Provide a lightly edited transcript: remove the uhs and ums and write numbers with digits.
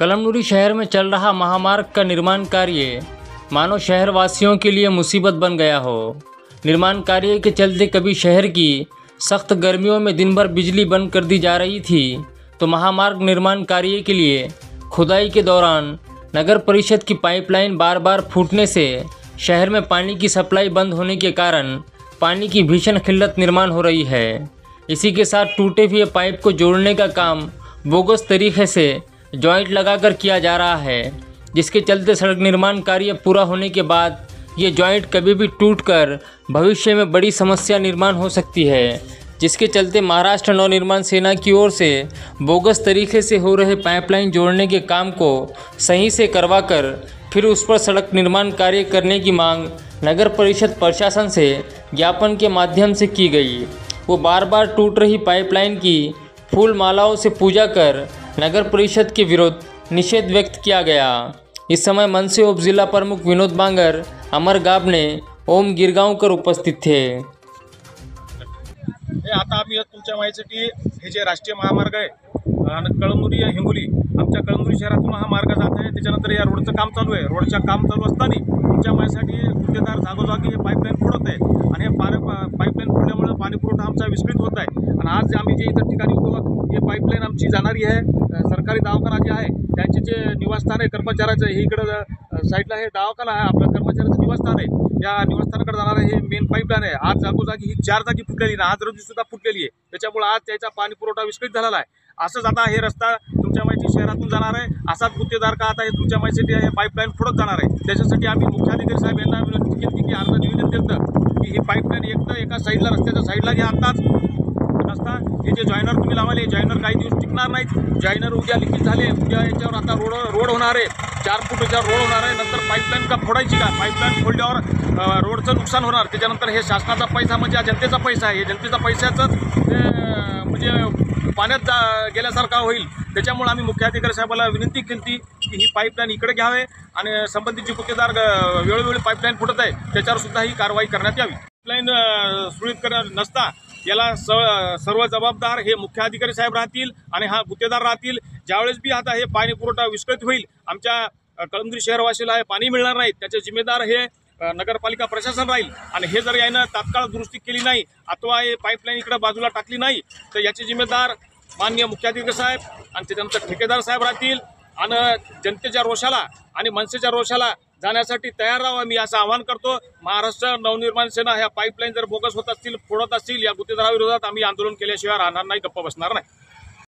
कलमनुरी शहर में चल रहा महामार्ग का निर्माण कार्य मानो शहरवासियों के लिए मुसीबत बन गया हो। निर्माण कार्य के चलते कभी शहर की सख्त गर्मियों में दिन भर बिजली बंद कर दी जा रही थी, तो महामार्ग निर्माण कार्य के लिए खुदाई के दौरान नगर परिषद की पाइपलाइन बार बार फूटने से शहर में पानी की सप्लाई बंद होने के कारण पानी की भीषण किल्लत निर्माण हो रही है। इसी के साथ टूटे हुए पाइप को जोड़ने का काम बोगस तरीके से जॉइंट लगाकर किया जा रहा है, जिसके चलते सड़क निर्माण कार्य पूरा होने के बाद ये जॉइंट कभी भी टूटकर भविष्य में बड़ी समस्या निर्माण हो सकती है, जिसके चलते महाराष्ट्र नवनिर्माण सेना की ओर से बोगस तरीके से हो रहे पाइपलाइन जोड़ने के काम को सही से करवाकर फिर उस पर सड़क निर्माण कार्य करने की मांग नगर परिषद प्रशासन से ज्ञापन के माध्यम से की गई। वो बार बार टूट रही पाइपलाइन की फूल मालाओं से पूजा कर नगर परिषद के विरुद्ध निषेध व्यक्त किया गया। इस समय मनसे उप जिला प्रमुख विनोद बांगर, अमर गाबने, ओम गिरगांवकर उपस्थित थे। आता आम्ही तुमच्या माहितीसाठी हे जे राष्ट्रीय महामार्ग आहे आणि कळमनुरी हिंगोली आमच्या कळमनुरी शहरातून हा मार्ग जात आहे। त्याच्यानंतर या रोडचं काम चालू आहे। रोडचं काम चालू असताना तुमच्या माहितीसाठी गुत्तेदार जागोजागी हे पाईपलाईन फोडत आहे आणि हे पाईपलाईन फोडल्यामुळे पाणी पुरवठा आमचा विस्कळीत होत आहे। आणि आज आम्ही जे इतर ठिकाणी उभो आहोत, हे पाईपलाईन आमची जाणारी आहे सरकारी दवाखाना जे आहे त्यांचे जे निवासस्थान आहे कर्मचाऱ्याचं, हे इकडं साईडला हे दवाखाना आहे, आपलं कर्मचाऱ्याचं निवासस्थान आहे। या निवासस्थानाकडे जाणारं हे मेन पाईपलाईन आहे। आज जागोजागी ही 4 जागी फुटलेली ना, आज रोजी सुद्धा फुटलेली आहे। त्याच्यामुळे आज त्याचा पाणी पुरवठा विस्कळीत झालेला आहे। असंच आता हे रस्ता तुमच्या माहिती शहरातून जाणार आहे, असाच गुत्तेदार का आता हे तुमच्या माहितीसाठी हे पाईपलाईन फोडत जाणार आहे। त्याच्यासाठी आम्ही मुख्याधिकारी साहेब यांना विनंती केली की अर्ज निवेदन दिलं की ही पाईपलाईन एका साईडला रस्त्याच्या साईडला घ्या। आताच रस्ता हे जे जॉइनर तुम्ही लावले, जॉइनर काही दिवस टिकणार नाहीत। जॉइनर उद्या लिखित झाले, उद्या याच्यावर आता रोड होणार आहे, 4 फूट याच्यावर रोड होणार आहे। नंतर पाईपलाईन का फोडायची का? पाईपलाईन फोडल्यावर रोडचं नुकसान होणार। त्याच्यानंतर हे शासनाचा पैसा म्हणजे हा जनतेचा पैसा आहे। हे जनतेचा पैशाचं म्हणजे पाण्यात गेल्यासारखा होईल। त्याच्यामुळे आम्ही मुख्याधिकारी साहेबाला विनंती केली की ही पाईपलाईन इकडे घ्यावे आणि संबंधित जे गुत्तेदार वेळोवेळी पाईपलाईन फुटत आहे त्याच्यावर सुद्धा ही कारवाई करण्यात यावी। पाईपलाईन सुरळीत करणार नसता याला सर्व जबाबदार हे मुख्य अधिकारी साहेब राहतील आणि हा गुत्तेदार राहतील। ज्यावेळेस बी आता हे पाणी पुरवठा विस्कळीत होईल, आमच्या कळमनुरी शहरवासीला हे पाणी मिळणार नाही, त्याचे जिम्मेदार हे नगरपालिका प्रशासन राहील। आणि हे जर यानं तात्काळ दुरुस्ती केली नाही अथवा हे पाईपलाईन इकडे बाजूला टाकली नाही तर याचे जिम्मेदार माननीय मुख्याधिकारी साहेब आणि त्याच्यानंतर ठेकेदार साहेब राहतील। आणि जनतेच्या रोषाला आणि मनसेच्या रोषाला जाण्यासाठी तयार राहावं मी असं आवाहन करतो। महाराष्ट्र नवनिर्माण सेना ह्या पाईपलाईन जर बोगस होत असतील, फोडत असतील, या गुत्तेदाराविरोधात आम्ही आंदोलन केल्याशिवाय राहणार नाही, गप्प बसणार नाही।